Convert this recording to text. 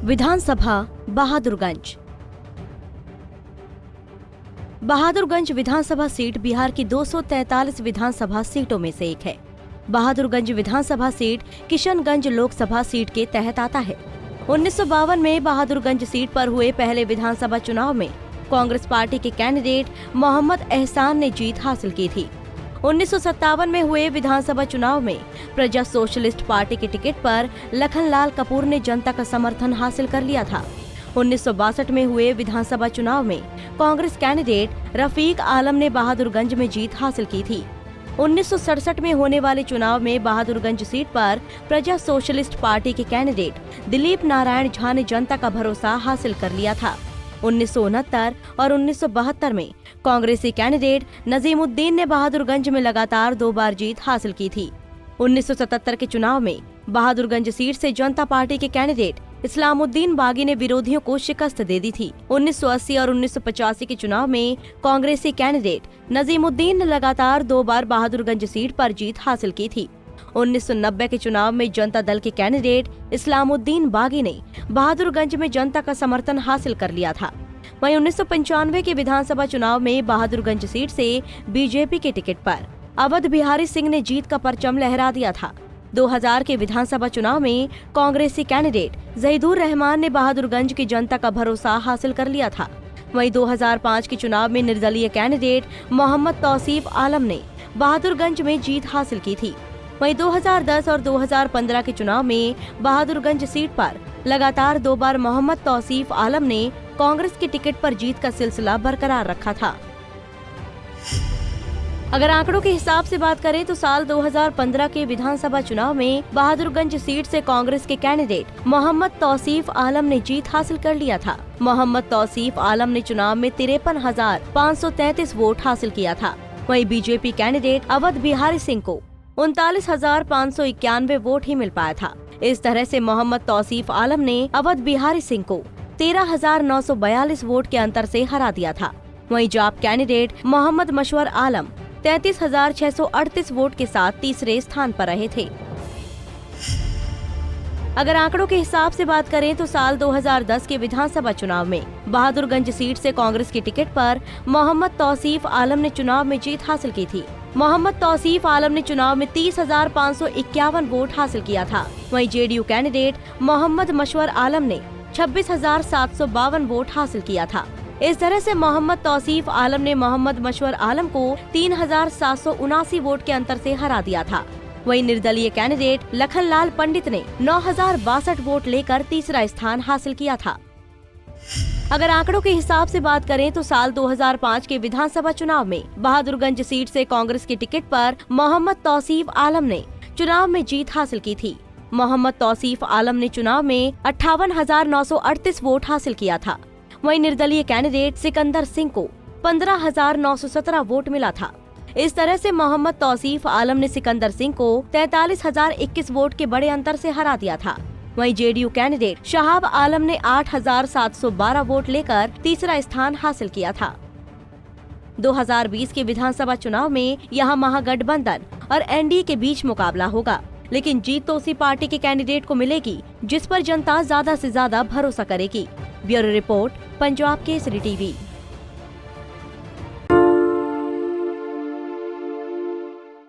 विधानसभा बहादुरगंज। बहादुरगंज विधानसभा seat Bihar की 243 विधानसभा सीटों में से एक है। बहादुरगंज विधानसभा सीट किशनगंज लोकसभा सीट के तहत आता है। 1952 में बहादुरगंज सीट पर हुए पहले विधानसभा चुनाव में कांग्रेस पार्टी के कैंडिडेट मोहम्मद एहसान ने जीत हासिल की थी। 1957 में हुए विधानसभा चुनाव में प्रजा सोशलिस्ट पार्टी के टिकट पर लखनलाल कपूर ने जनता का समर्थन हासिल कर लिया था। 1962 में हुए विधानसभा चुनाव में कांग्रेस कैंडिडेट रफीक आलम ने बहादुरगंज में जीत हासिल की थी। 1967 में होने वाले चुनाव में बहादुरगंज सीट पर प्रजा सोशलिस्ट पार्टी के कैंडिडेट दिलीप नारायण झा ने जनता का भरोसा हासिल कर लिया था। 1969 और 1972 में कांग्रेसी कैंडिडेट नजीमुद्दीन ने बहादुरगंज में लगातार 2 बार जीत हासिल की थी। 1977 के चुनाव में बहादुरगंज सीट से जनता पार्टी के कैंडिडेट इस्लामुद्दीन बागी ने विरोधियों को शिकस्त दे दी थी। 1980 और 1985 के चुनाव में कांग्रेसी कैंडिडेट नजीमुद्दीन ने लगातार 2 बार बहादुरगंज सीट पर जीत हासिल की थी। 1990 के चुनाव में जनता दल के कैंडिडेट इस्लामुद्दीन बागी ने बहादुरगंज में जनता का समर्थन हासिल कर लिया था। वहीं 1995 के विधानसभा चुनाव में बहादुरगंज सीट से बीजेपी के टिकट पर अवध बिहारी सिंह ने जीत का परचम लहरा दिया था। 2000 के विधानसभा चुनाव में कांग्रेसी कैंडिडेट जहीदुर रहमान ने बहादुरगंज की जनता का भरोसा हासिल कर लिया था। वहीं 2005 के चुनाव में निर्दलीय कैंडिडेट मोहम्मद तौसीफ आलम ने बहादुरगंज में जीत हासिल की थी। वहीं 2010 और 2015 के चुनाव में बहादुरगंज सीट पर लगातार 2 बार मोहम्मद तौसीफ आलम ने कांग्रेस के टिकट पर जीत का सिलसिला बरकरार रखा था। अगर आंकड़ों के हिसाब से बात करें तो साल 2015 के विधानसभा चुनाव में बहादुरगंज सीट से कांग्रेस के कैंडिडेट मोहम्मद तौसीफ आलम ने जीत हासिल कर लिया था। मोहम्मद तौसीफ आलम ने चुनाव में 53,533 वोट हासिल किया था। वहीं बीजेपी कैंडिडेट अवध बिहारी सिंह को 39,591 वोट ही मिल पाया था। इस तरह से मोहम्मद तौसीफ आलम ने अवध बिहारी सिंह को 13,942 वोट के अंतर से हरा दिया था। वहीं जाप कैंडिडेट मोहम्मद मशवर आलम 33,638 वोट के साथ तीसरे स्थान पर रहे थे। अगर आंकड़ों के हिसाब से बात करें तो साल 2010 के विधानसभा चुनाव में बहादुरगंज सीट से कांग्रेस के टिकट पर मोहम्मद तौसीफ आलम ने चुनाव में जीत हासिल की थी। मोहम्मद तौसीफ आलम ने चुनाव में 30,551 वोट हासिल किया था। वहीं जेडीयू कैंडिडेट मोहम्मद मशवर आलम ने 26,752 वोट हासिल किया था। इस तरह से मोहम्मद तौसीफ आलम ने मोहम्मद मशवर आलम को 3,779 वोट के अंतर से हरा दिया था। वहीं निर्दलीय कैंडिडेट लखनलाल पंडित ने 9,062 वोट लेकर तीसरा स्थान हासिल किया था। अगर आंकड़ों के हिसाब से बात करें तो साल 2005 के विधानसभा चुनाव में बहादुरगंज सीट से कांग्रेस के टिकट पर मोहम्मद तौसीफ आलम ने चुनाव में जीत हासिल की थी। मोहम्मद तौसीफ आलम ने चुनाव में 58,938 वोट हासिल किया था। वहीं निर्दलीय कैंडिडेट सिकंदर सिंह को 15,917 वोट मिला था। इस तरह से मोहम्मद तौसीफ आलम ने सिकंदर सिंह को 43,021 वोट के बड़े अंतर से हरा दिया था। वहीं जेडीयू कैंडिडेट शहाब आलम ने 8,712 वोट लेकर तीसरा स्थान हासिल किया था। 2020 के विधानसभा चुनाव में यहां महागठबंधन और एनडीए के बीच मुकाबला होगा, लेकिन जीत तो उसी पार्टी के कैंडिडेट को मिलेगी जिस पर जनता ज्यादा से ज्यादा भरोसा करेगी। Bureau report, Punjab Kesari TV.